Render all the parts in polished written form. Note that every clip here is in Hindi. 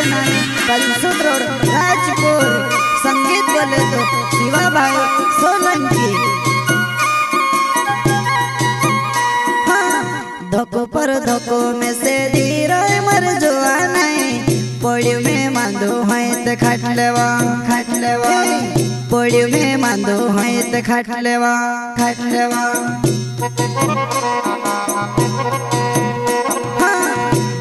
सेनानी बलसुद रोड राजपुर। संगीत बोले तो शिवा भाई सोलंकी। हाँ, धोको पर धोको में से धीरो मर जुआ नहीं। पोड़ियों में मांदो है तो खाट लेवा पोड़ियों में मांदो है तो खाट लेवा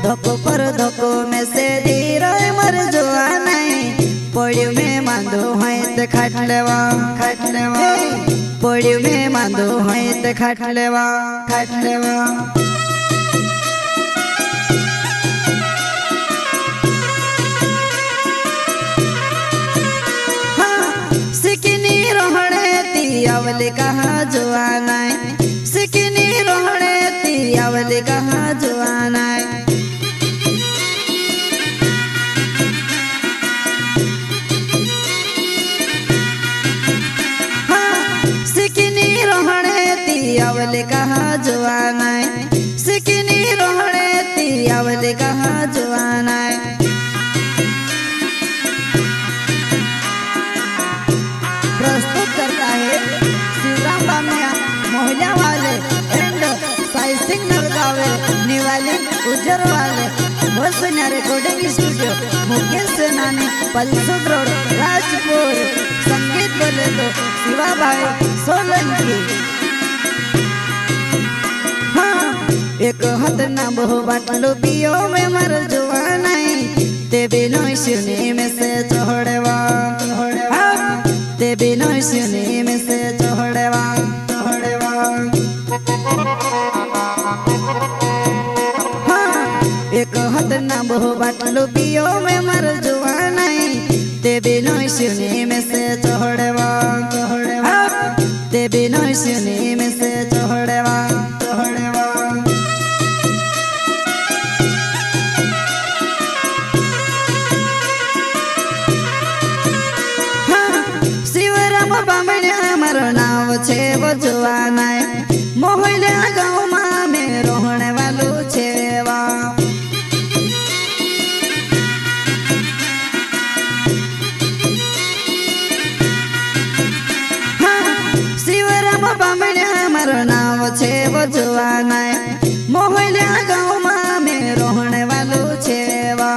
धोको पर धोको में से धीरो मर जुआ नहीं। पोड़ियों में मांदो है तो खाट लेवा पोड़ियों में मांदो है तो खाट लेवा सिकनी रोहड़े तियावले कहाँ जुआना है। सिकनी रोहड़े तियावले कहाँ जुआना है। सिकनी रोहड़े तियावले कहाँ जुआना है। सिकनी रोहड़े तियावले कहाँ जुआना है। प्रस्तुत करता है शिवराम बामिया मोहल्ला वाले एंड साई सिंह नरगावे निवाली उज्जर वाले। वसुन्या रिकॉर्डिंग स्टूडियो मुकेश सेनानी बलसुद रोड राजपुर। संगीत बोले तो शिवा भाई सोलंकी। हाँ, एक हाथ ना बहु बाटलो पियो में मर जुआ नहीं। ते बिनो सुनी में से चढ़वा ते बिनो सुनी में से चढ़वा हाँ, एक हाथ ना बहु बाटलो पियो में मर जुआ नहीं। ते बिनो सुनी में से चढ़वा ते बिनो सुनी में से चढ़वा बामण्या मारो नाव छे वो जुआना है। मोहल्ला गाँव में रोहने वालू छेवा। हाँ, शिवराम बामण्या मारो नाव छे वो जुआना है। मोहल्ला गाँव में रोहने वालू छेवा।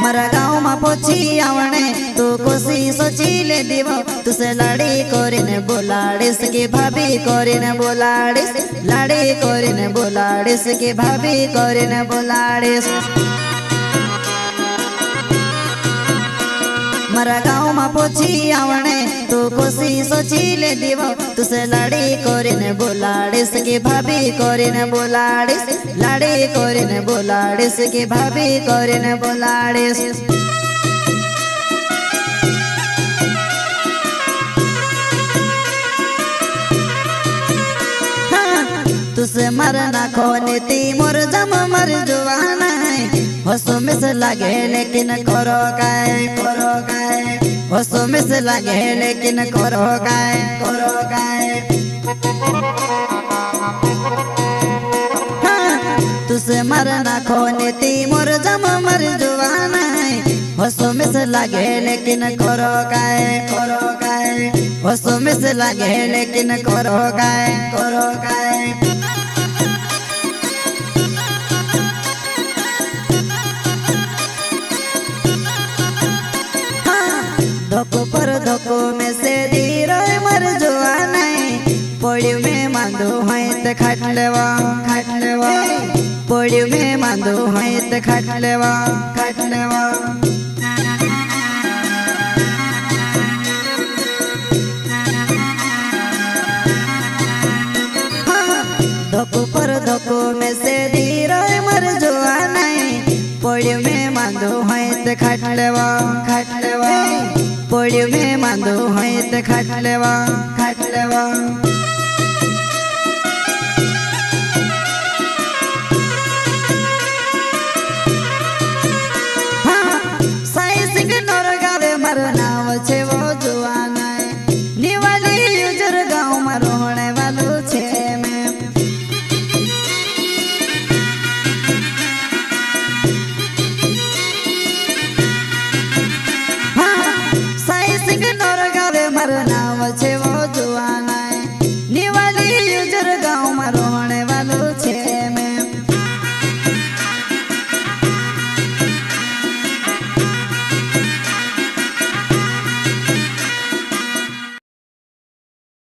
मारा गाँव में पोछी आवने तो कोसी सोची ले दीवो। तुसे लाड़ी कोरिने बोलाड़िस की भाभी कोरिने बोलाड़िस। लाड़ी कोरिने बोलाड़िस की भाभी कोरिने बोलाड़िस। मारा गाँव में पोछी आवने तो कोसी सोची ले दीवो। तुसे लाड़ी कोरिने बोलाड़िस की भाभी कोरिने बोलाड़िस। लाड़ी कोरिने बोलाड़िस की भाभी कोरिने बोलाड़िस। तुसे मरना खोने ती मोर जम मर जुआना है। हंसो मिस लगे लेकिन करो काय हंसो मिस लगे लेकिन करो काय हाँ, तुसे मरना खोने ती मोर जम मर जुआना है। हंसो मिस लगे लेकिन करो काय हंसो मिस लगे लेकिन करो काय धोको पर धोको में से धीरो मर जुआ नहीं। पोड़ियों में मांदो है तो खाट लेवा पोड़ियों में मांदो है तो खाट लेवा हाँ, धोको पर धोको में से धीरो मर जुआ नहीं। पोड़ियों में मांदो है तो खाट लेवा गोड़ी में मांदो है ते खाट लेवा साई सिंह नोरगावे मारो नाम छे वो जुआना निवाली उजर गाँव में रोहणे वालो छे मैं साई सिंह नोरगावे मारो नाम छे